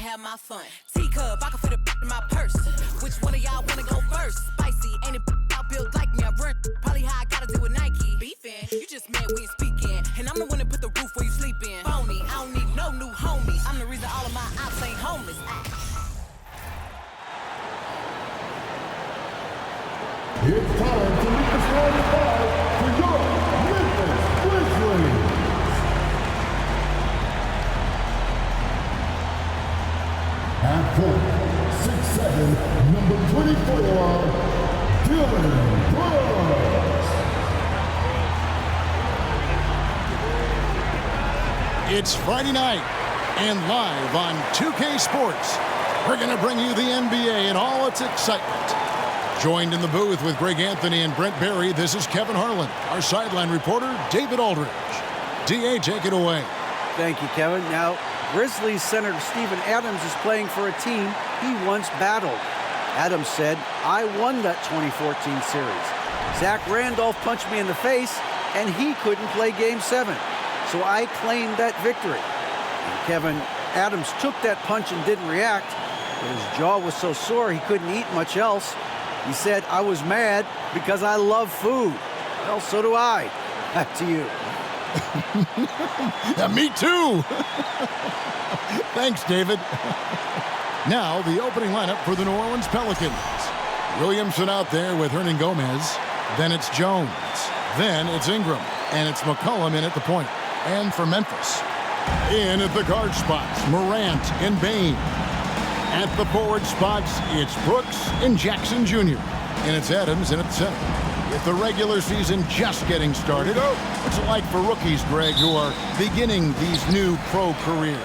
have my fun. Teacup, I can fit a in my purse. Which one of y'all wanna go first? Spicy, ain't it out built like me? I run probably how I gotta deal with Nike. Beefing, you just mad we ain't speaking. And I'm the one that put the roof where you sleeping. Phony, I don't need no new homies. I'm the reason all of my ops ain't homeless. It's time to meet the starting five for your Memphis Grizzlies. At point, 6'7", number 24, Dylan Brooks. It's Friday night, and live on 2K Sports, we're going to bring you the NBA and all its excitement. Joined in the booth with Greg Anthony and Brent Barry, this is Kevin Harlan. Our sideline reporter, David Aldridge. D.A., take it away. Thank you, Kevin. Now, Grizzlies center Steven Adams is playing for a team he once battled. Adams said, "I won that 2014 series. Zach Randolph punched me in the face, and he couldn't play Game 7. So I claimed that victory." And Kevin, Adams took that punch and didn't react, but his jaw was so sore he couldn't eat much else. He said, "I was mad because I love food." Well, so do I. Back to you. Yeah, me too. Thanks, David. Now, the opening lineup for the New Orleans Pelicans. Williamson out there with Hernan Gomez. Then it's Jones. Then it's Ingram. And it's McCollum in at the point. And for Memphis, in at the guard spots, Morant and Bane. At the forward spots, it's Brooks and Jackson Jr. And it's Adams in at the center. With the regular season just getting started, what's it like for rookies, Greg, who are beginning these new pro careers?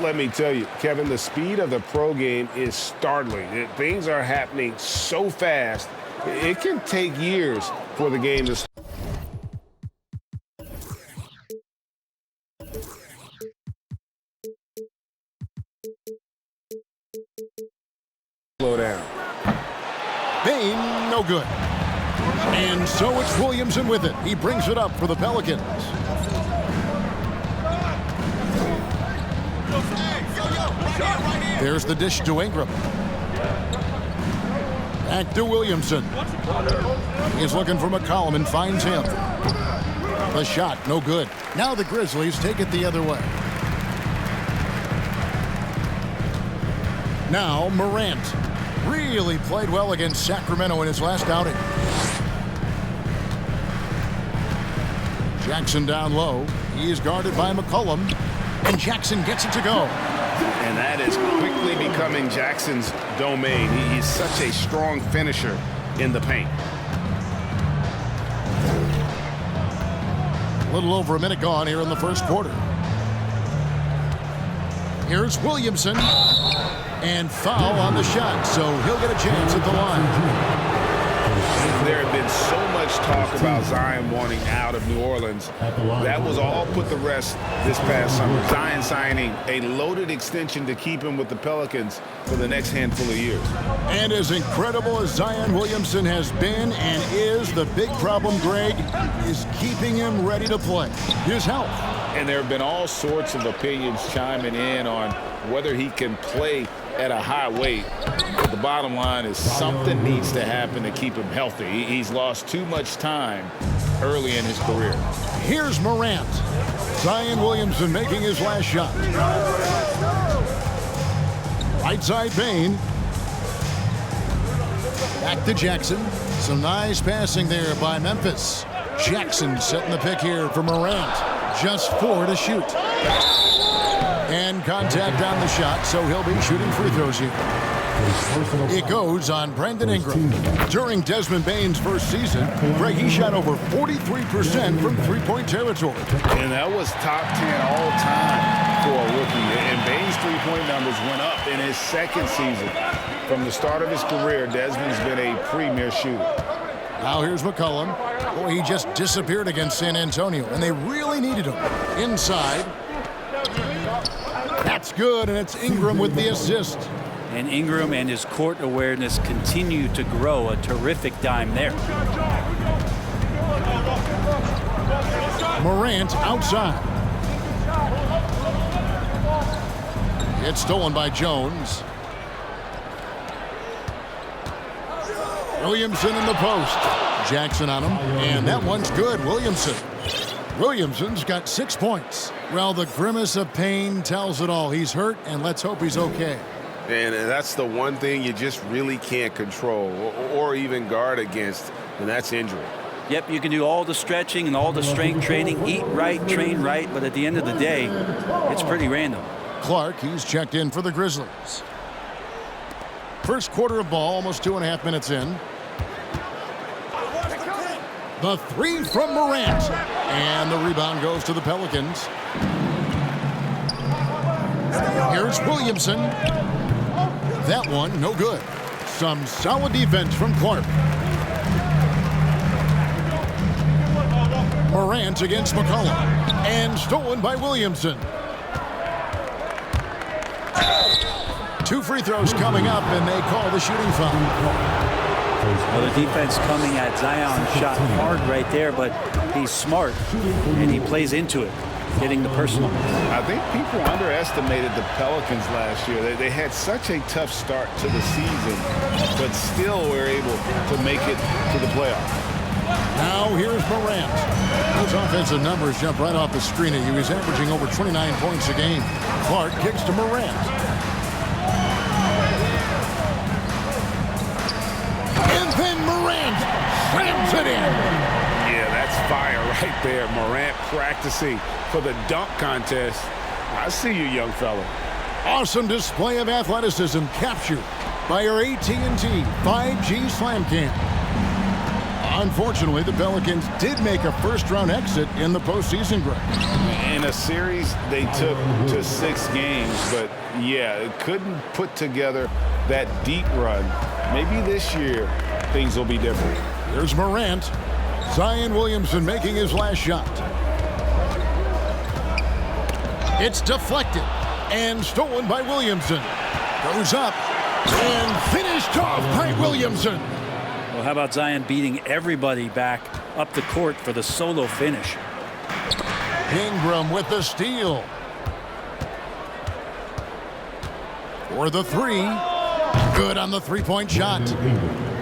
Let me tell you, Kevin, the speed of the pro game is startling. Things are happening so fast, it can take years for the game to slow down. Bane, no good. And so it's Williamson with it. He brings it up for the Pelicans. There's the dish to Ingram. Back to Williamson. He's looking for McCollum and finds him. The shot, no good. Now the Grizzlies take it the other way. Now Morant. Really played well against Sacramento in his last outing. Jackson down low. He is guarded by McCollum. And Jackson gets it to go. And that is quickly becoming Jackson's domain. He's such a strong finisher in the paint. A little over a minute gone here in the first quarter. Here's Williamson. And foul on the shot, so he'll get a chance at the line. There had been so much talk about Zion wanting out of New Orleans. That was all put to rest this past summer. Zion signing a loaded extension to keep him with the Pelicans for the next handful of years. And as incredible as Zion Williamson has been and is, the big problem, Greg, is keeping him ready to play. His health. And there have been all sorts of opinions chiming in on whether he can play at a high weight. But the bottom line is something needs to happen to keep him healthy. He's lost too much time early in his career. Here's Morant. Zion Williamson making his last shot. Right side Bane. Back to Jackson. Some nice passing there by Memphis. Jackson setting the pick here for Morant. Just 4 to shoot. And contact on the shot, so he'll be shooting free throws here. It goes on Brandon Ingram. During Desmond Bane's first season, Greg, he shot over 43% from three-point territory. And that was top 10 all-time for a rookie. And Bane's three-point numbers went up in his second season. From the start of his career, Desmond's been a premier shooter. Now here's McCollum. Boy, he just disappeared against San Antonio, and they really needed him. Inside. That's good, and it's Ingram with the assist. And Ingram and his court awareness continue to grow. A terrific dime there. Morant outside. It's stolen by Jones. Williamson in the post. Jackson on him, and that one's good. Williamson's got 6 points. Well, the grimace of pain tells it all. He's hurt, and let's hope he's okay. And that's the one thing you just really can't control or even guard against, and that's injury. Yep, you can do all the stretching and all the strength training, eat right, train right, but at the end of the day, it's pretty random. Clark, he's checked in for the Grizzlies. First quarter of ball, almost 2.5 minutes in. The three from Morant. And the rebound goes to the Pelicans. Here's Williamson. That one, no good. Some solid defense from Clark. Morant against McCollum. And stolen by Williamson. 2 free throws coming up, and they call the shooting foul. Well, the defense coming at Zion shot hard right there, but he's smart, and he plays into it, getting the personal. I think people underestimated the Pelicans last year. They had such a tough start to the season, but still were able to make it to the playoffs. Now here's Morant. Those offensive numbers jump right off the screen at you. He's averaging over 29 points a game. Clark kicks to Morant. And then Morant slams it in. Yeah, that's fire right there. Morant practicing for the dunk contest. I see you, young fella. Awesome display of athleticism captured by our AT&T 5G Slam Cam. Unfortunately, the Pelicans did make a first-round exit in the postseason, Greg. In a series they took to 6 games, but yeah, it couldn't put together that deep run. Maybe this year things will be different. There's Morant. Zion Williamson making his last shot. It's deflected and stolen by Williamson. Goes up and finished off by Williamson. Well, how about Zion beating everybody back up the court for the solo finish? Ingram with the steal. For the three. Good on the three-point shot.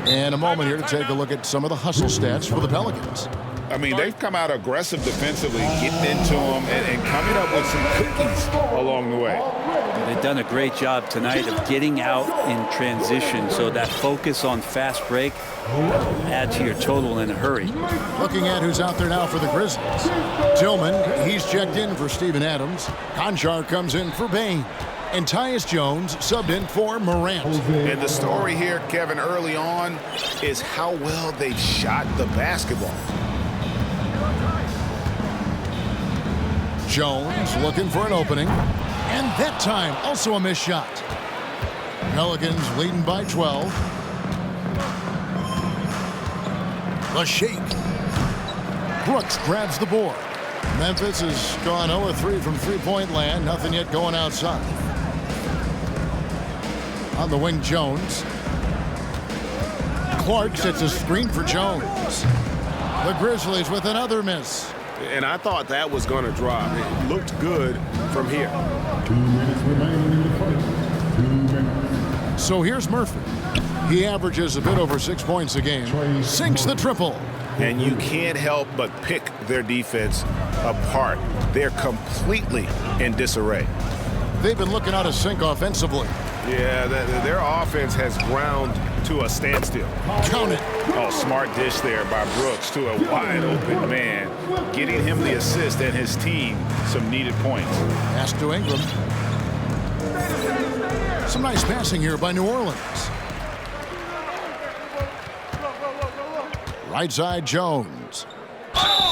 And a moment here to take a look at some of the hustle stats for the Pelicans. I mean, they've come out aggressive defensively, getting into them and coming up with some cookies along the way. They've done a great job tonight of getting out in transition, so that focus on fast break add to your total in a hurry. Looking at who's out there now for the Grizzlies. Tillman, he's checked in for Steven Adams. Conchar comes in for Bain. And Tyus Jones subbed in for Morant. And the story here, Kevin, early on is how well they've shot the basketball. Jones looking for an opening. And that time, also a missed shot. Pelicans leading by 12. The shake. Brooks grabs the board. Memphis has gone 0-3 from three-point land. Nothing yet going outside. On the wing, Jones. Clark sets a screen for Jones. The Grizzlies with another miss. And I thought that was going to drop. It looked good from here. 2 minutes remaining in the fight. 2 minutes. So here's Murphy. He averages a bit over 6 points a game. Sinks the triple. And you can't help but pick their defense apart. They're completely in disarray. They've been looking out of sync offensively. Yeah, their offense has ground to a standstill. Count it. Oh, smart dish there by Brooks to a wide open man, getting him the assist and his team some needed points. Pass to Ingram. Some nice passing here by New Orleans. Right side, Jones.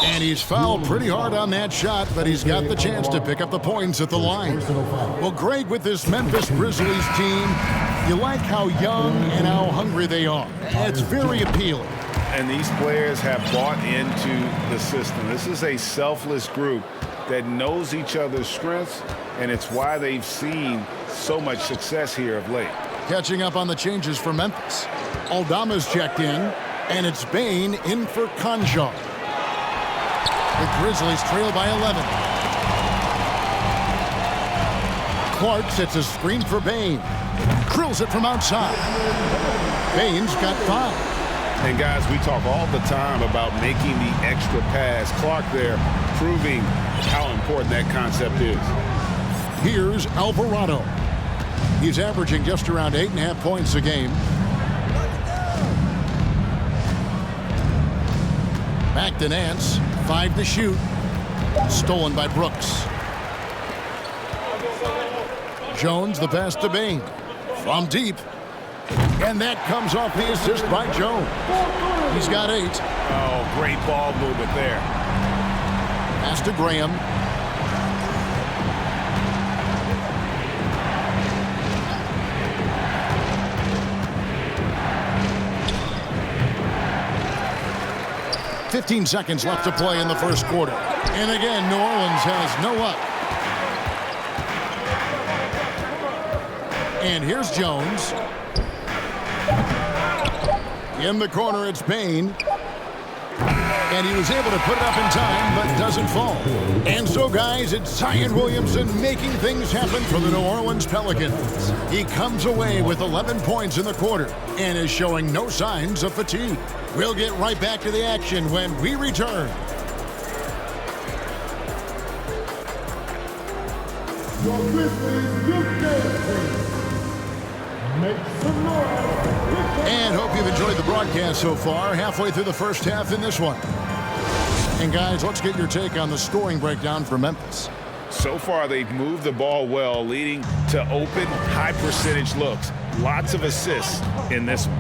And he's fouled pretty hard on that shot, but he's got the chance to pick up the points at the line. Well, Greg, with this Memphis Grizzlies team, you like how young and how hungry they are. It's very appealing. And these players have bought into the system. This is a selfless group that knows each other's strengths, and it's why they've seen so much success here of late. Catching up on the changes for Memphis. Aldama's checked in, and it's Bain in for Conchar. The Grizzlies trail by 11. Clark sets a screen for Bain. Drills it from outside. Bain's got 5. And guys, we talk all the time about making the extra pass. Clark there proving how important that concept is. Here's Alvarado. He's averaging just around 8.5 points a game. Back to Nance. 5 to shoot. Stolen by Brooks. Jones, the pass to Bain. From deep. And that comes off the assist by Jones. He's got 8. Oh, great ball movement there. Pass to Graham. $15 seconds left to play in the first quarter. And again, New Orleans has no up. And here's Jones. In the corner, it's Bain. And he was able to put it up in time, but doesn't fall. And so, guys, it's Zion Williamson making things happen for the New Orleans Pelicans. He comes away with 11 points in the quarter and is showing no signs of fatigue. We'll get right back to the action when we return. Your Grizzlies VS Make some noise. And hope you've enjoyed the broadcast so far. Halfway through the first half in this one. And guys, let's get your take on the scoring breakdown for Memphis. So far, they've moved the ball well, leading to open, high-percentage looks. Lots of assists in this one.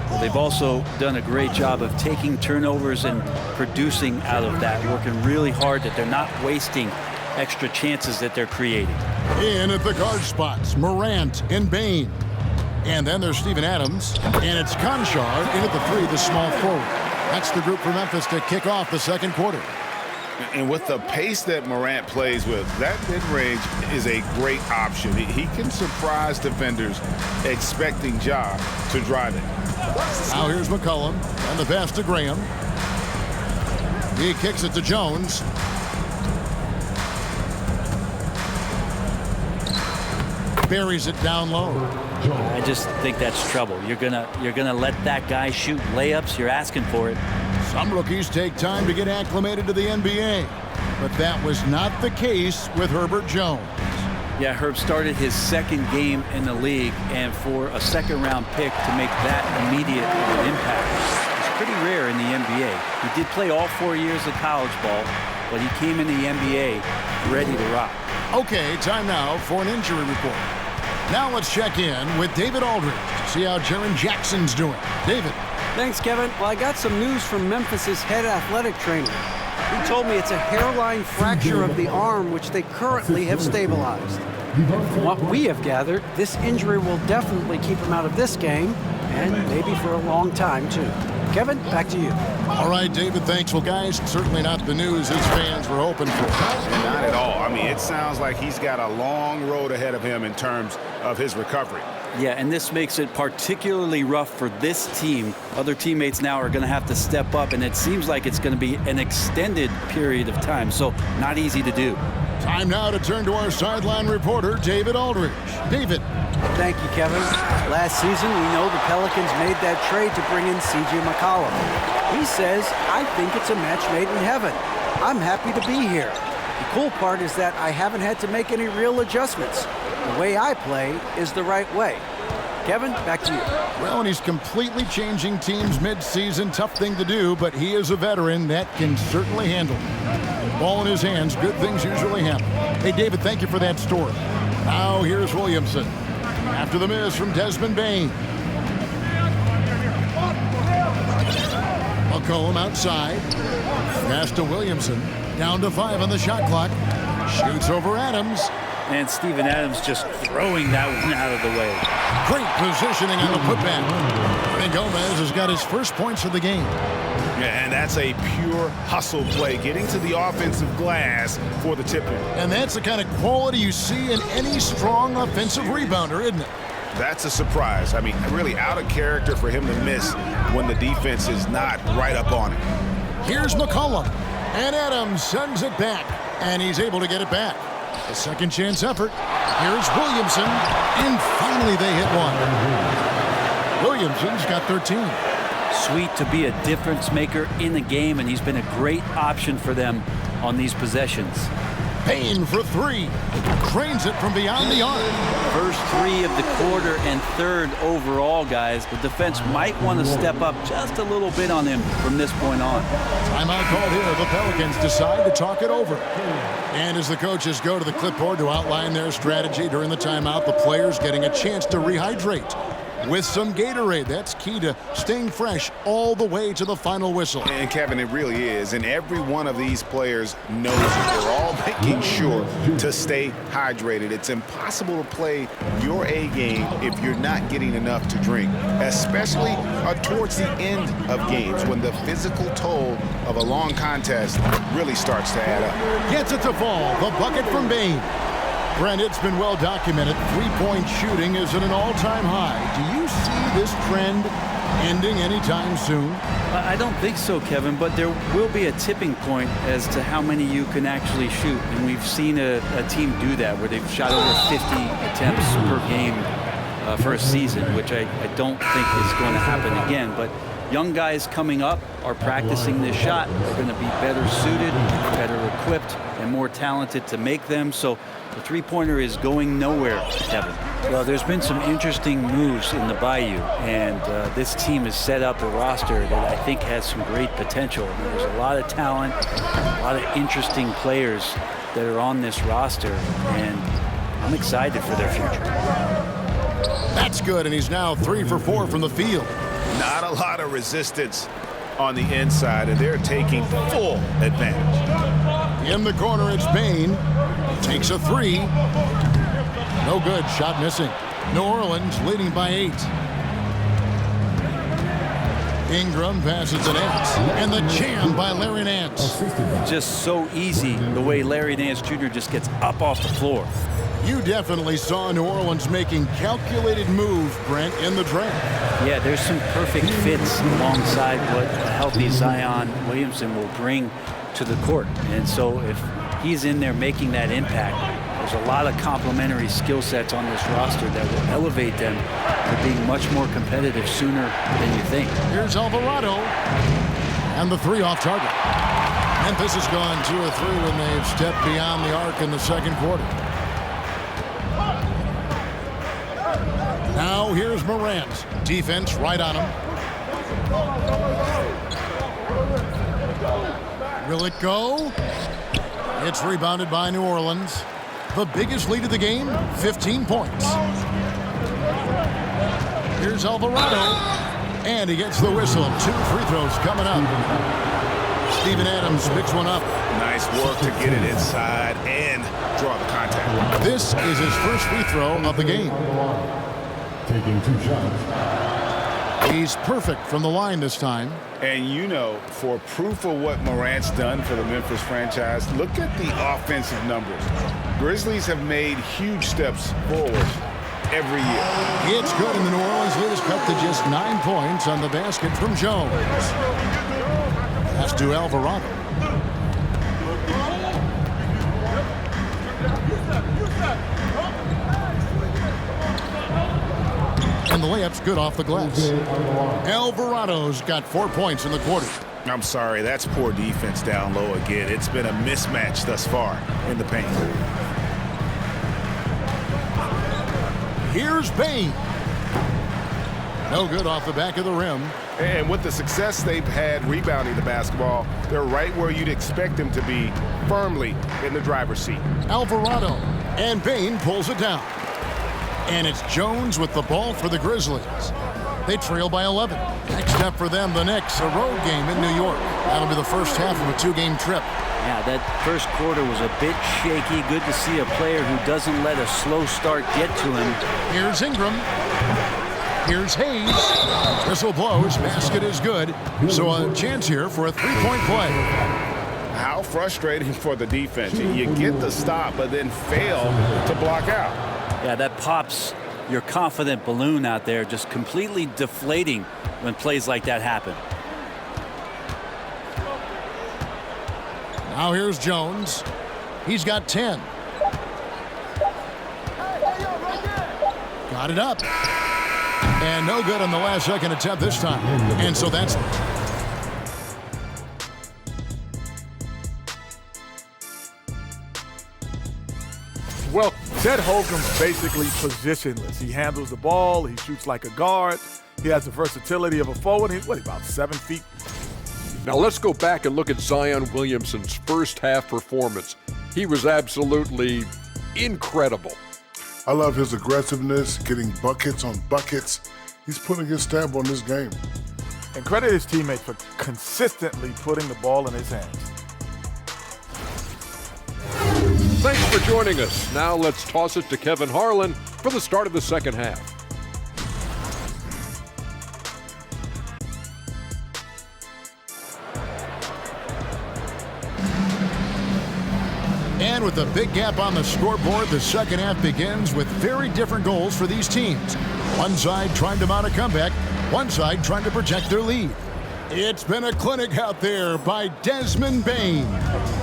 Well, they've also done a great job of taking turnovers and producing out of that, working really hard that they're not wasting extra chances that they're creating. In at the guard spots, Morant and Bain. And then there's Steven Adams. And it's Conchar in at the 3, the small forward. That's the group for Memphis to kick off the second quarter. And with the pace that Morant plays with, that mid-range is a great option. He can surprise defenders expecting Ja to drive it. Now here's McCollum. And the pass to Graham. He kicks it to Jones. Buries it down low. I just think that's trouble. You're gonna let that guy shoot layups. You're asking for it. Some rookies take time to get acclimated to the NBA, but that was not the case with Herbert Jones. Yeah, Herb started his second game in the league, and for a second-round pick to make that immediate impact is pretty rare in the NBA. He did play all 4 years of college ball, but he came in the NBA ready to rock. Okay, time now for an injury report. Now let's check in with David Aldridge to see how Jaren Jackson's doing. David. Thanks, Kevin. Well, I got some news from Memphis's head athletic trainer. He told me it's a hairline fracture of the arm, which they currently have stabilized. From what we have gathered, this injury will definitely keep him out of this game, and maybe for a long time, too. Kevin, back to you. All right, David, thanks. Well, guys, certainly not the news his fans were hoping for. Not at all. I mean, it sounds like he's got a long road ahead of him in terms of his recovery. Yeah, and this makes it particularly rough for this team. Other teammates now are going to have to step up, and it seems like it's going to be an extended period of time, so not easy to do. Time now to turn to our sideline reporter, David Aldridge. David. Thank you, Kevin. Last season, we know the Pelicans made that trade to bring in C.J. McCollum. He says, I think it's a match made in heaven. I'm happy to be here. The cool part is that I haven't had to make any real adjustments. The way I play is the right way. Kevin, back to you. Well, and he's completely changing teams mid-season. Tough thing to do, but he is a veteran that can certainly handle it. Ball in his hands, good things usually happen. Hey, David, thank you for that story. Now here's Williamson. After the miss from Desmond Bain. McCollum outside. Pass to Williamson. Down to 5 on the shot clock. Shoots over Adams. And Steven Adams just throwing that one out of the way. Great positioning on the putback. And Gomez has got his first points of the game. Yeah, and that's a pure hustle play, getting to the offensive glass for the tip-in. And that's the kind of quality you see in any strong offensive rebounder, isn't it? That's a surprise. I mean, really out of character for him to miss when the defense is not right up on it. Here's McCollum. And Adams sends it back. And he's able to get it back. A second chance effort. Here's Williamson, and finally they hit one. Williamson's got 13. Sweet to be a difference maker in the game, and he's been a great option for them on these possessions. Payne for three. Cranes it from beyond the arc. First three of the quarter and third overall, guys. The defense might want to step up just a little bit on him from this point on. Timeout called here. The Pelicans decide to talk it over. And as the coaches go to the clipboard to outline their strategy during the timeout, the players getting a chance to rehydrate with some Gatorade. That's key to staying fresh all the way to the final whistle. And Kevin, it really is. And every one of these players knows it. They're all making sure to stay hydrated. It's impossible to play your A game if you're not getting enough to drink, especially towards the end of games when the physical toll of a long contest really starts to add up. Gets it to fall. The bucket from Bane. Brent, it's been well documented. Three-point shooting is at an all-time high. Do you see this trend ending anytime soon? I don't think so, Kevin, but there will be a tipping point as to how many you can actually shoot. And we've seen a team do that where they've shot over 50 attempts per game for a season, which I don't think is going to happen again. But young guys coming up are practicing this shot. They're going to be better suited, better equipped, and more talented to make them. So the three-pointer is going nowhere, Kevin. Well, there's been some interesting moves in the Bayou, and this team has set up a roster that I think has some great potential. I mean, there's a lot of talent, a lot of interesting players that are on this roster, and I'm excited for their future. That's good, and he's now 3 for 4 from the field. Not a lot of resistance on the inside, and they're taking full advantage. In the corner, it's Bane. Takes a three. No good. Shot missing. New Orleans leading by 8. Ingram passes to Nance. And the jam by Larry Nance. Just so easy the way Larry Nance Jr. just gets up off the floor. You definitely saw New Orleans making calculated moves, Brent, in the draft. Yeah, there's some perfect fits alongside what a healthy Zion Williamson will bring to the court. And so if he's in there making that impact, there's a lot of complementary skill sets on this roster that will elevate them to being much more competitive sooner than you think. Here's Alvarado. And the three off target. Memphis has gone 2 or 3 when they've stepped beyond the arc in the second quarter. Now here's Morant. Defense right on him. Will it go? It's rebounded by New Orleans. The biggest lead of the game, 15 points. Here's Alvarado. And he gets the whistle. 2 free throws coming up. Steven Adams picks one up. Nice work to get it inside and draw the contact. This is his first free throw of the game. Taking 2 shots. He's perfect from the line this time. And you know, for proof of what Morant's done for the Memphis franchise, look at the offensive numbers. Grizzlies have made huge steps forward every year. It's good, and the New Orleans lead is cut to just 9 points on the basket from Jones. Pass to Alvarado. And the layup's good off the glass. Alvarado's got 4 points in the quarter. I'm sorry, that's poor defense down low again. It's been a mismatch thus far in the paint. Here's Bane. No good off the back of the rim. And with the success they've had rebounding the basketball, they're right where you'd expect them to be, firmly in the driver's seat. Alvarado. And Bane pulls it down. And it's Jones with the ball for the Grizzlies. They trail by 11. Next up for them, the Knicks, a road game in New York. That'll be the first half of a 2-game trip. Yeah, that first quarter was a bit shaky. Good to see a player who doesn't let a slow start get to him. Here's Ingram. Here's Hayes. Whistle blows. Basket is good. So a chance here for a 3-point play. How frustrating for the defense. You get the stop, but then fail to block out. Yeah, that pops your confident balloon out there, just completely deflating when plays like that happen. Now here's Jones. He's got 10. Got it up. And no good on the last second attempt this time. And so that's... Well, Chet Holmgren's basically positionless. He handles the ball. He shoots like a guard. He has the versatility of a forward. He's, about 7 feet? Now let's go back and look at Zion Williamson's first half performance. He was absolutely incredible. I love his aggressiveness, getting buckets on buckets. He's putting his stamp on this game. And credit his teammates for consistently putting the ball in his hands. Thanks for joining us. Now let's toss it to Kevin Harlan for the start of the second half. And with a big gap on the scoreboard, the second half begins with very different goals for these teams. One side trying to mount a comeback, one side trying to protect their lead. It's been a clinic out there by Desmond Bane.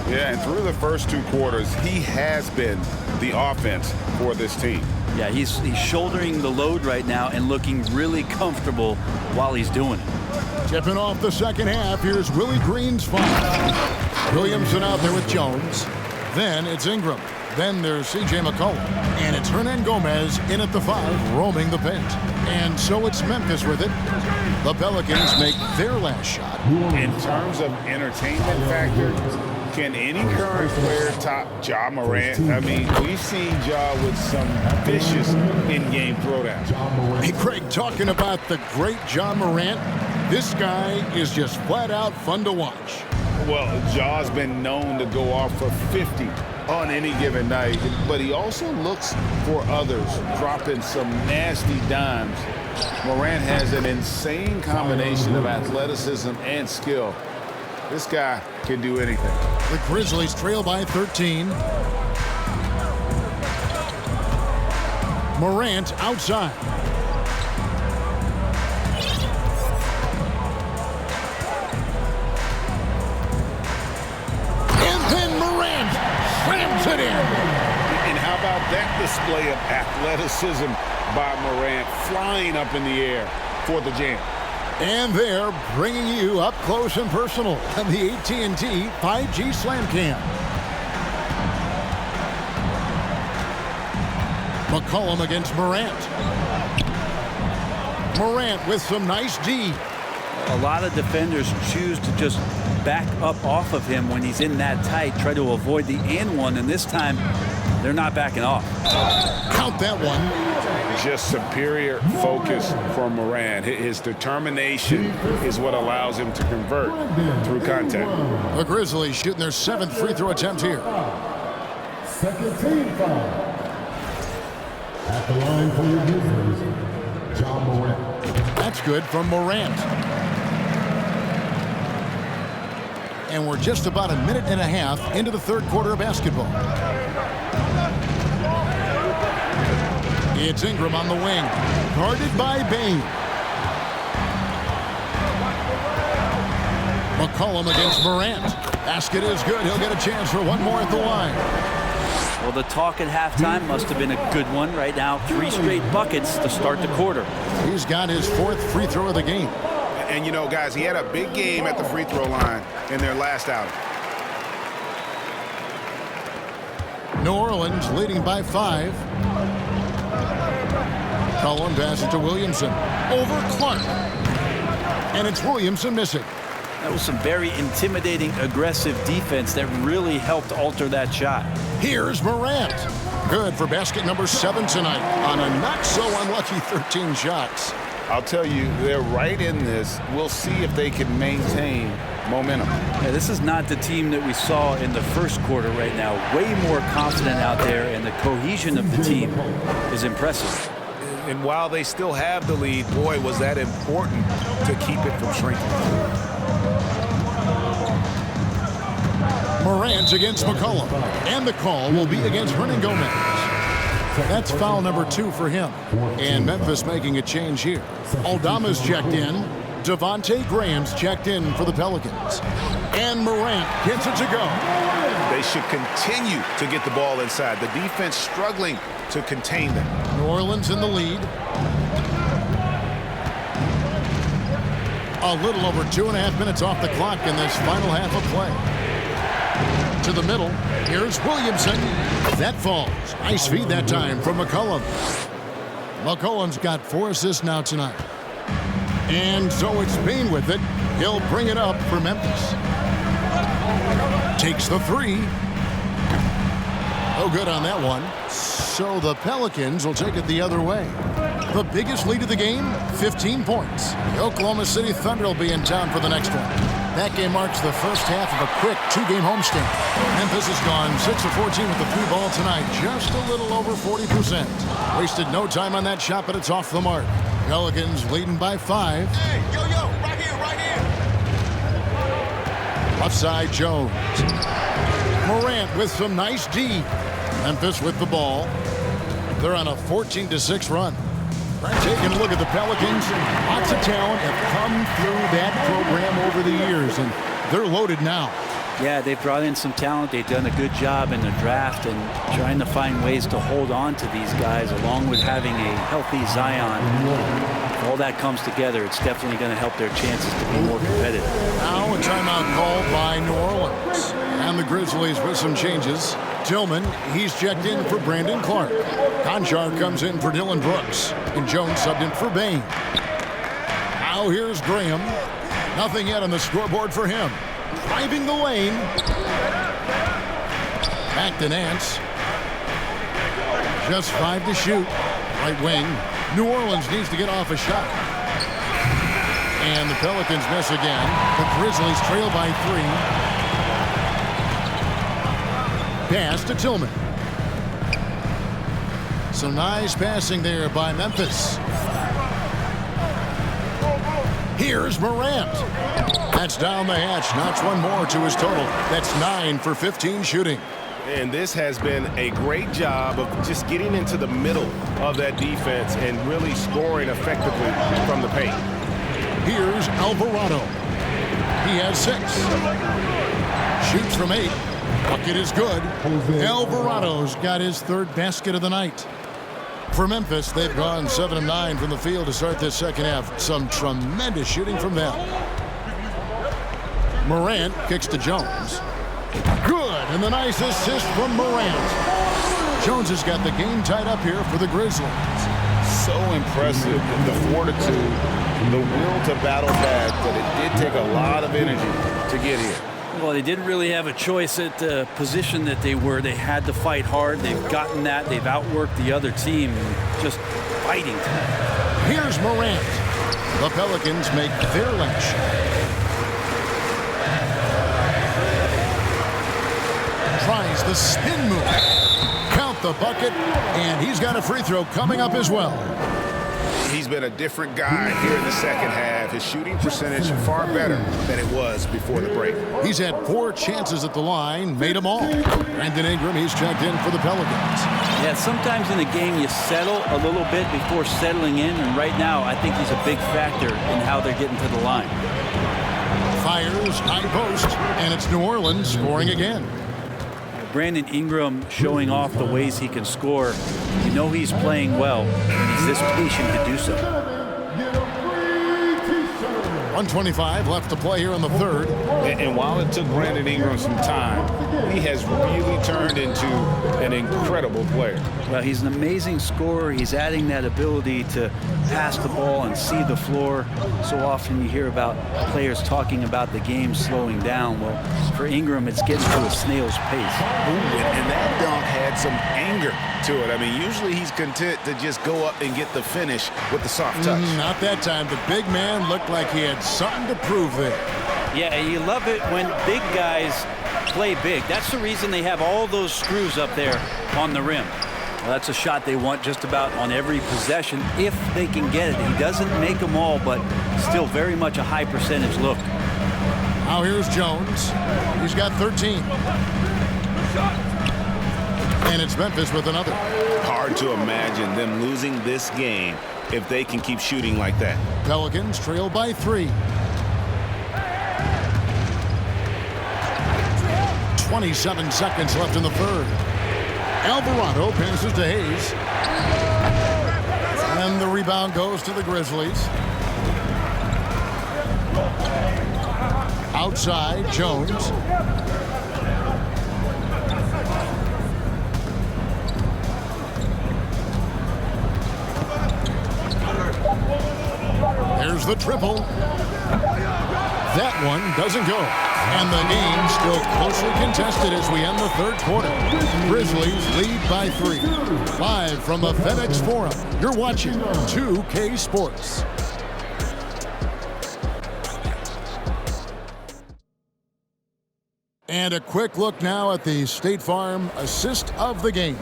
Yeah, and through the first 2 quarters, he has been the offense for this team. Yeah, he's shouldering the load right now and looking really comfortable while he's doing it. Tipping off the second half, here's Willie Green's five. Williamson out there with Jones. Then it's Ingram. Then there's C.J. McCollum. And it's Hernan Gomez in at the 5, roaming the paint. And so it's Memphis with it. The Pelicans make their last shot. In terms of entertainment factor, can any current player top Ja Morant? I mean, we've seen Ja with some vicious in-game throwdowns. Hey, Craig, talking about the great Ja Morant, this guy is just flat out fun to watch. Well, Ja's been known to go off for 50 on any given night, but he also looks for others, dropping some nasty dimes. Morant has an insane combination of athleticism and skill. This guy can do anything. The Grizzlies trail by 13. Morant outside. It in. And how about that display of athleticism by Morant, flying up in the air for the jam. And they're bringing you up close and personal on the AT&T 5G Slam Cam. McCollum against Morant. Morant with some nice D. A lot of defenders choose to just back up off of him when he's in that tight, try to avoid the and one, and this time they're not backing off. Count that one. Just superior focus from Morant. His determination is what allows him to convert through contact. The Grizzlies shooting their 7th free throw attempt here. Second team foul. At the line for your Grizzlies, Ja Morant. That's good from Morant. And we're just about a minute and a half into the third quarter of basketball. It's Ingram on the wing, guarded by Bane. McCollum against Morant. Basket is good. He'll get a chance for one more at the line. Well, the talk at halftime must have been a good one. Right now, 3 straight buckets to start the quarter. He's got his 4th free throw of the game. And, you know, guys, he had a big game at the free throw line in their last outing. New Orleans leading by 5. Cullen passes to Williamson. Over Clark. And it's Williamson missing. That was some very intimidating, aggressive defense that really helped alter that shot. Here's Morant. Good for basket number 7 tonight on a not-so-unlucky 13 shots. I'll tell you, they're right in this. We'll see if they can maintain momentum. Yeah, this is not the team that we saw in the first quarter right now. Way more confident out there, and the cohesion of the team is impressive. And while they still have the lead, boy, was that important to keep it from shrinking. Morant against McCollum. And the call will be against Hernan Gomez. That's foul number 2 for him. And Memphis making a change here. Aldama's checked in. Devontae Graham's checked in for the Pelicans. And Morant gets it to go. They should continue to get the ball inside. The defense struggling to contain them. New Orleans in the lead. A little over 2.5 minutes off the clock in this final half of play. To the middle. Here's Williamson. That falls. Nice feed that time from McCollum. McCollum's got 4 assists now tonight. And so it's Payne with it. He'll bring it up for Memphis. Takes the 3. No good on that one. So the Pelicans will take it the other way. The biggest lead of the game, 15 points. The Oklahoma City Thunder will be in town for the next one. That game marks the first half of a quick 2-game homestand. Memphis has gone 6 of 14 with the 3 ball tonight, just a little over 40%. Wasted no time on that shot, but it's off the mark. Pelicans leading by 5. Hey, yo, right here, right here. Left side, Jones. Morant with some nice D. Memphis with the ball. They're on a 14-6 run. Taking a look at the Pelicans. Lots of talent have come through that program over the years, and they're loaded now. Yeah, they've brought in some talent. They've done a good job in the draft and trying to find ways to hold on to these guys, along with having a healthy Zion. If all that comes together, it's definitely going to help their chances to be more competitive. Now a timeout called by New Orleans. And the Grizzlies with some changes. Tillman, he's checked in for Brandon Clark. Conchar comes in for Dylan Brooks. And Jones subbed in for Bain. Now here's Graham. Nothing yet on the scoreboard for him. Driving the lane. Back to Nance. Just 5 to shoot. Right wing. New Orleans needs to get off a shot. And the Pelicans miss again. The Grizzlies trail by 3. Pass to Tillman. So nice passing there by Memphis. Here's Morant. That's down the hatch. Knocks one more to his total. That's 9 for 15 shooting. And this has been a great job of just getting into the middle of that defense and really scoring effectively from the paint. Here's Alvarado. He has 6. Shoots from 8. Bucket is good. Alvarado's got his 3rd basket of the night. For Memphis, they've gone 7 of 9 from the field to start this second half. Some tremendous shooting from them. Morant kicks to Jones. Good, and the nice assist from Morant. Jones has got the game tied up here for the Grizzlies. So impressive, the fortitude, the will to battle back, but it did take a lot of energy to get here. Well, they didn't really have a choice at the position that they were. They had to fight hard. They've gotten that. They've outworked the other team, just fighting tonight. Here's Morant. The Pelicans make their last shot. Tries the spin move. Count the bucket, and he's got a free throw coming up as well. He's been a different guy here in the second half. His shooting percentage far better than it was before the break. He's had 4 chances at the line, made them all. Brandon Ingram, he's checked in for the Pelicans. Yeah, sometimes in a game you settle a little bit before settling in, and right now I think he's a big factor in how they're getting to the line. Fires, high post, and it's New Orleans scoring again. Brandon Ingram showing off the ways he can score. You know he's playing well, and he's this patient to do so. 1:25 left to play here in the 3rd. And while it took Brandon Ingram some time, he has really turned into an incredible player. Well, he's an amazing scorer. He's adding that ability to pass the ball and see the floor. So often you hear about players talking about the game slowing down. Well, for Ingram, it's getting to a snail's pace. Ooh, and that dunk had some anger to it. I mean, usually he's content to just go up and get the finish with the soft touch. Not that time. The big man looked like he had something to prove there. Yeah, you love it when big guys play big. That's the reason they have all those screws up there on the rim. Well, that's a shot they want just about on every possession if they can get it. He doesn't make them all, but still very much a high percentage look. Now here's Jones. He's got 13. And it's Memphis with another. Hard to imagine them losing this game if they can keep shooting like that. Pelicans trail by 3. 27 seconds left in the 3rd. Alvarado passes to Hayes. rebound goes to the Grizzlies. Outside, Jones. There's the triple. That one doesn't go. And the game still closely contested as we end the third quarter. Grizzlies lead by 3. Live from the FedEx Forum, you're watching 2K Sports. And a quick look now at the State Farm assist of the game.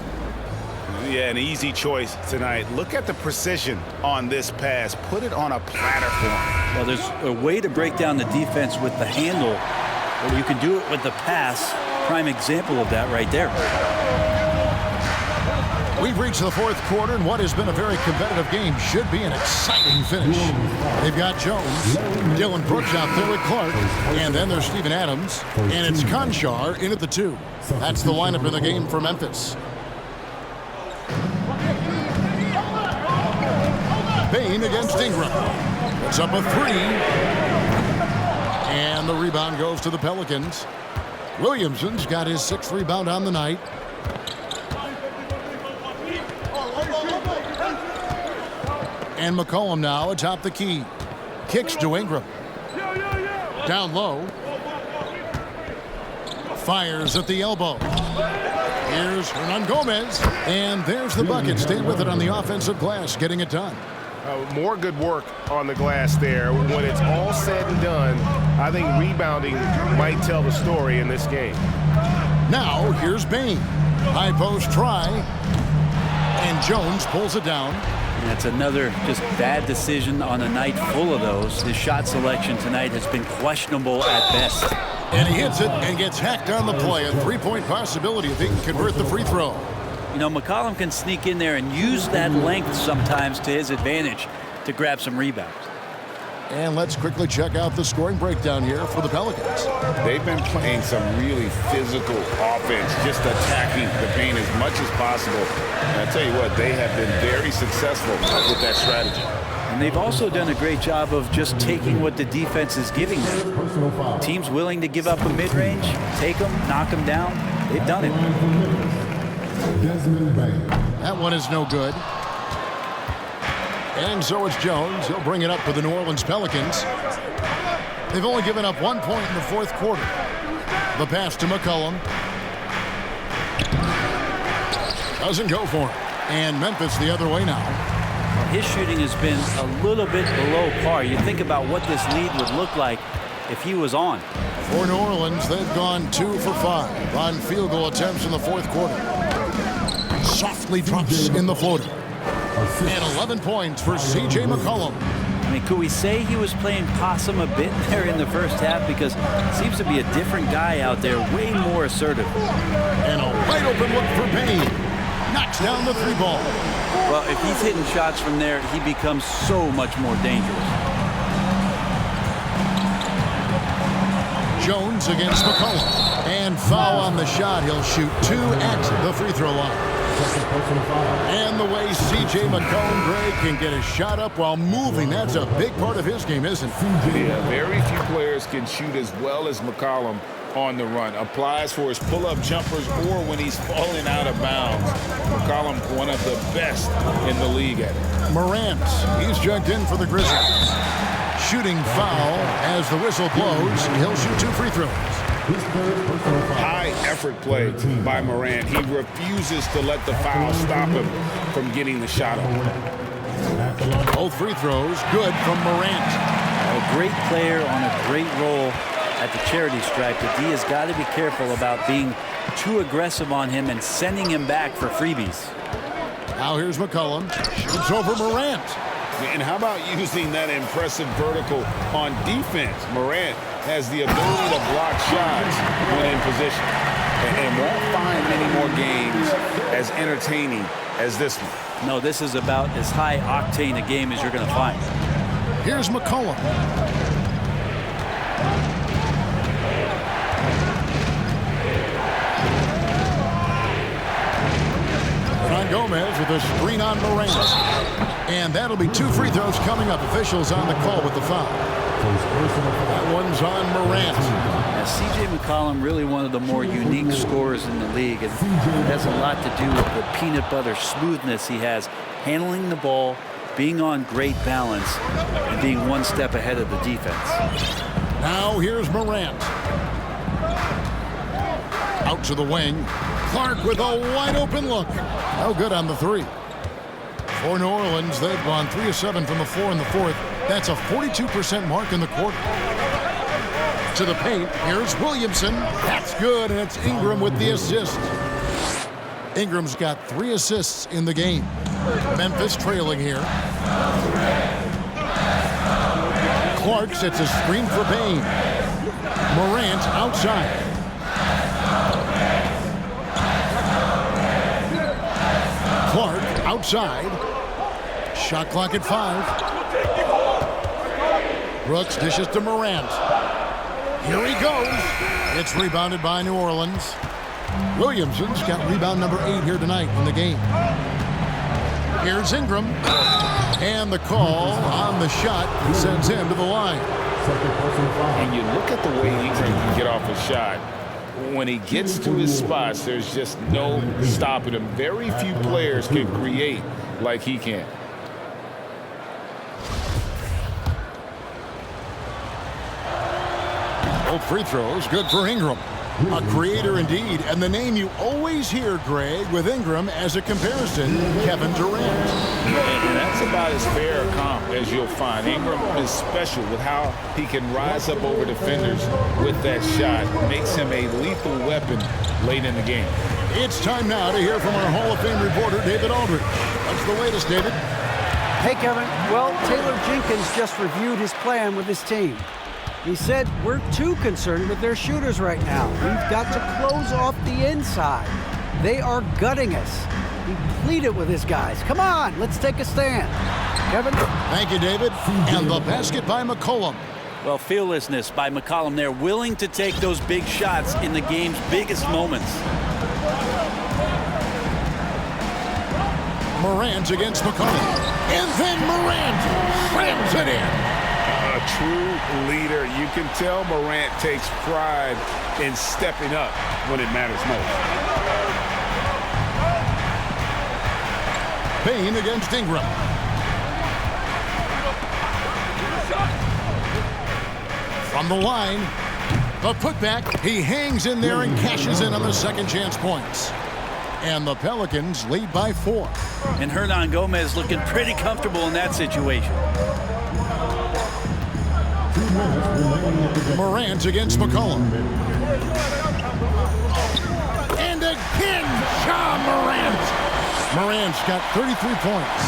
Yeah, an easy choice tonight. Look at the precision on this pass. Put it on a platter for him. Well, there's a way to break down the defense with the handle, but you can do it with the pass. Prime example of that right there. We've reached the fourth quarter, and what has been a very competitive game should be an exciting finish. They've got Jones, Dylan Brooks out there with Clark, and then there's Steven Adams, and it's Conchar in at the 2. That's the lineup in the game for Memphis. Bain against Ingram. Puts up a 3. And the rebound goes to the Pelicans. Williamson's got his 6th rebound on the night. And McCollum now atop the key. Kicks to Ingram. Down low. Fires at the elbow. Here's Hernan Gomez. And there's the bucket. Stay with it on the offensive glass, getting it done. More good work on the glass there. When it's all said and done, I think rebounding might tell the story in this game. Now, here's Bain. High post try. And Jones pulls it down. And that's another just bad decision on a night full of those. His shot selection tonight has been questionable at best. And he hits it and gets hacked on the play. A 3-point possibility if he can convert the free throw. You know, McCollum can sneak in there and use that length sometimes to his advantage to grab some rebounds. And let's quickly check out the scoring breakdown here for the Pelicans. They've been playing some really physical offense, just attacking the paint as much as possible. And I tell you what, they have been very successful with that strategy. And they've also done a great job of just taking what the defense is giving them. Teams willing to give up a mid-range, take them, knock them down. They've done it. That one is no good. And so it's Jones. He'll bring it up for the New Orleans Pelicans. They've only given up 1 point in the fourth quarter. The pass to McCollum. Doesn't go for him. And Memphis the other way now. His shooting has been a little bit below par. You think about what this lead would look like if he was on. For New Orleans, they've gone 2 for 5 on field goal attempts in the fourth quarter. Softly drops in the floater. And 11 points for C.J. McCollum. I mean, could we say he was playing possum a bit there in the first half? Because it seems to be a different guy out there, way more assertive. And a wide open look for Bain. Knocks down the 3 ball. Well, if he's hitting shots from there, he becomes so much more dangerous. Jones against McCollum. And foul on the shot. He'll shoot 2 at the free throw line. And the way C.J. McCollum, Greg, can get a shot up while moving, that's a big part of his game, isn't it? Yeah, very few players can shoot as well as McCollum on the run. Applies for his pull-up jumpers or when he's falling out of bounds. McCollum, one of the best in the league at it. Morant, he's checked in for the Grizzlies. Shooting foul as the whistle blows. He'll shoot 2 free throws. High effort play by Morant. He refuses to let the foul stop him from getting the shot off. Both free throws good from Morant. A great player on a great role at the charity stripe. The D has got to be careful about being too aggressive on him and sending him back for freebies. Now here's McCollum. Shoots over Morant. And how about using that impressive vertical on defense? Morant has the ability to block shots when in position. And won't find many more games as entertaining as this one. No, this is about as high octane a game as you're going to find. Here's McCollum. Gomez with a screen on Morant. And that'll be 2 free throws coming up. Officials on the call with the foul. That one's on Morant. Now, C.J. McCollum, really one of the more unique scorers in the league, and it has a lot to do with the peanut butter smoothness he has, handling the ball, being on great balance, and being one step ahead of the defense. Now here's Morant. Out to the wing. Clark with a wide open look. No good on the 3. For New Orleans, they've gone 3 of 7 from the floor in the 4th. That's a 42% mark in the quarter. To the paint, here's Williamson. That's good, and it's Ingram with the assist. Ingram's got 3 assists in the game. Memphis trailing here. Clark sets a screen for Bain. Morant outside. Clark outside. Shot clock at 5. Brooks dishes to Morant. Here he goes. It's rebounded by New Orleans. Williamson's got rebound number 8 here tonight in the game. Here's Ingram. And the call on the shot sends him to the line. And you look at the way Ingram can get off a shot. When he gets to his spots, there's just no stopping him. Very few players can create like he can. Both free throws, good for Ingram. A creator indeed, and the name you always hear, Greg, with Ingram as a comparison, Kevin Durant. And that's about as fair a comp as you'll find. Ingram is special with how he can rise up over defenders with that shot. Makes him a lethal weapon late in the game. It's time now to hear from our Hall of Fame reporter, David Aldridge. What's the latest, David? Hey, Kevin. Well, Taylor Jenkins just reviewed his plan with his team. He said, we're too concerned with their shooters right now. We've got to close off the inside. They are gutting us. He pleaded with his guys. Come on, let's take a stand. Kevin? Thank you, David. And the basket by McCollum. Well, fearlessness by McCollum there, willing to take those big shots in the game's biggest moments. Morant against McCollum. And then Morant slams it in. A true leader. You can tell Morant takes pride in stepping up when it matters most. Bain against Ingram. From the line, the putback. He hangs in there and cashes in on the second chance points. And the Pelicans lead by 4. And Hernan Gomez looking pretty comfortable in that situation. Morant against McCollum. And again, Ja Morant. Morant's got 33 points.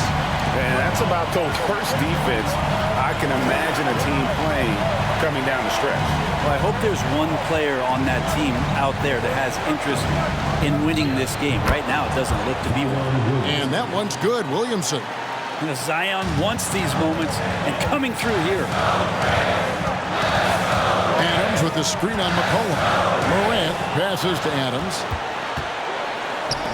And that's about the worst defense I can imagine a team playing coming down the stretch. Well, I hope there's one player on that team out there that has interest in winning this game. Right now, it doesn't look to be one. And that one's good, Williamson. You know, Zion wants these moments, and coming through here. Adams with the screen on McCollum. Morant passes to Adams.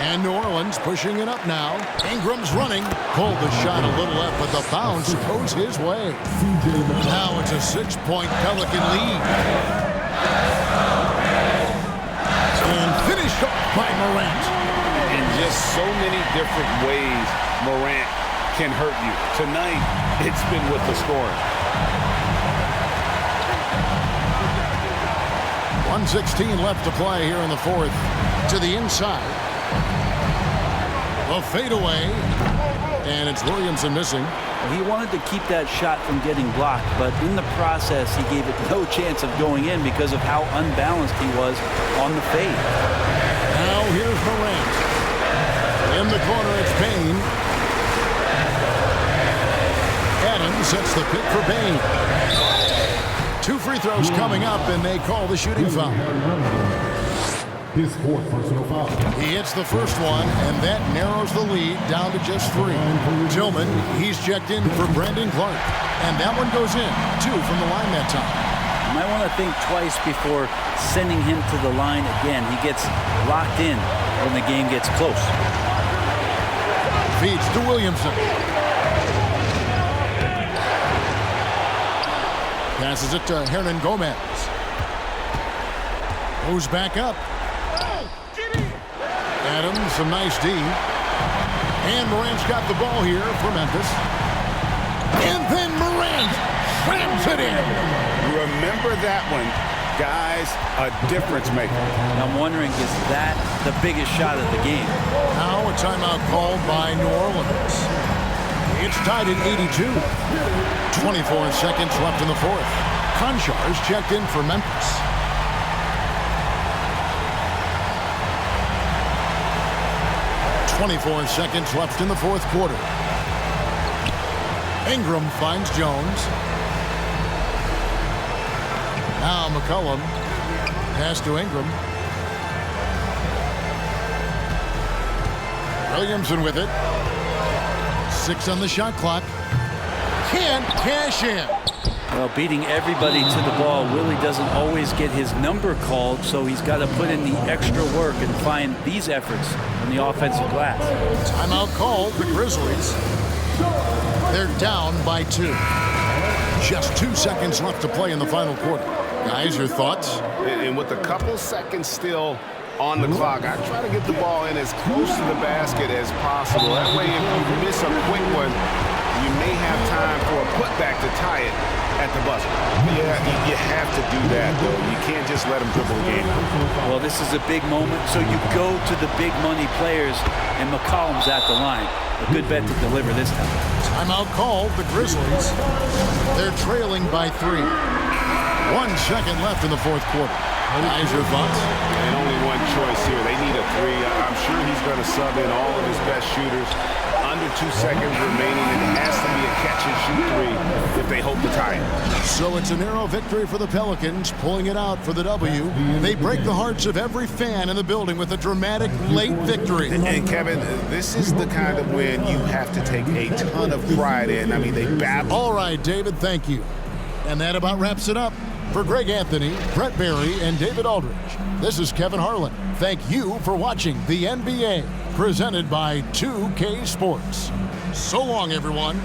And New Orleans pushing it up now. Ingram's running. Pulled the shot a little left, but the bounce goes his way. Now it's a 6-point Pelican lead. And finished off by Morant. In just so many different ways, Morant can hurt you. Tonight, it's been with the scoring. 1:16 left to play here in the 4th. To the inside. A fadeaway. And it's Williamson missing. He wanted to keep that shot from getting blocked, but in the process, he gave it no chance of going in because of how unbalanced he was on the fade. Now here's Morant. In the corner, it's Bain. Adams sets the pick for Bain. 2 free throws coming up, and they call the shooting foul. His 4th personal foul. He hits the first one, and that narrows the lead down to just 3. Tillman, he's checked in for Brandon Clark. And that one goes in. 2 from the line that time. You might want to think twice before sending him to the line again. He gets locked in when the game gets close. Feeds to Williamson. Passes it to Hernan Gomez. Goes back up. Adams, some nice D. And Morant's got the ball here for Memphis. And then Morant slams it in. Remember that one. Guys, a difference maker. I'm wondering, is that the biggest shot of the game? Now a timeout called by New Orleans. It's tied at 82. 24 seconds left in the fourth. Konchar's checked in for Memphis. .24 seconds left in the fourth quarter. Ingram finds Jones. Now McCollum. Pass to Ingram. Williamson with it. 6 on the shot clock. Can't cash in. Well, beating everybody to the ball, Willie doesn't always get his number called, so he's got to put in the extra work and find these efforts on the offensive glass. Timeout called, the Grizzlies. They're down by 2. Just 2 seconds left to play in the final quarter. Guys, your thoughts? And with a couple seconds still on the clock, I try to get the ball in as close to the basket as possible. That way, if you miss a quick one, you may have time for a putback to tie it at the buzzer. Yeah, you have to do that, though. You can't just let them dribble the game out. Well, this is a big moment, so you go to the big money players, and McCollum's at the line. A good bet to deliver this time. Timeout called, the Grizzlies. They're trailing by 3. 1 second left in the fourth quarter. Guys, your thoughts? And only one choice here. They need a 3. I'm sure he's going to sub in all of his best shooters. Under 2 seconds remaining, and it has to be a catch-and-shoot 3 if they hope to tie it. So it's a narrow victory for the Pelicans, pulling it out for the W. They break the hearts of every fan in the building with a dramatic late victory. And Kevin, this is the kind of win you have to take a ton of pride in. I mean, they battled. All right, David, thank you. And that about wraps it up. For Greg Anthony, Brett Barry, and David Aldridge, this is Kevin Harlan. Thank you for watching the NBA, presented by 2K Sports. So long, everyone.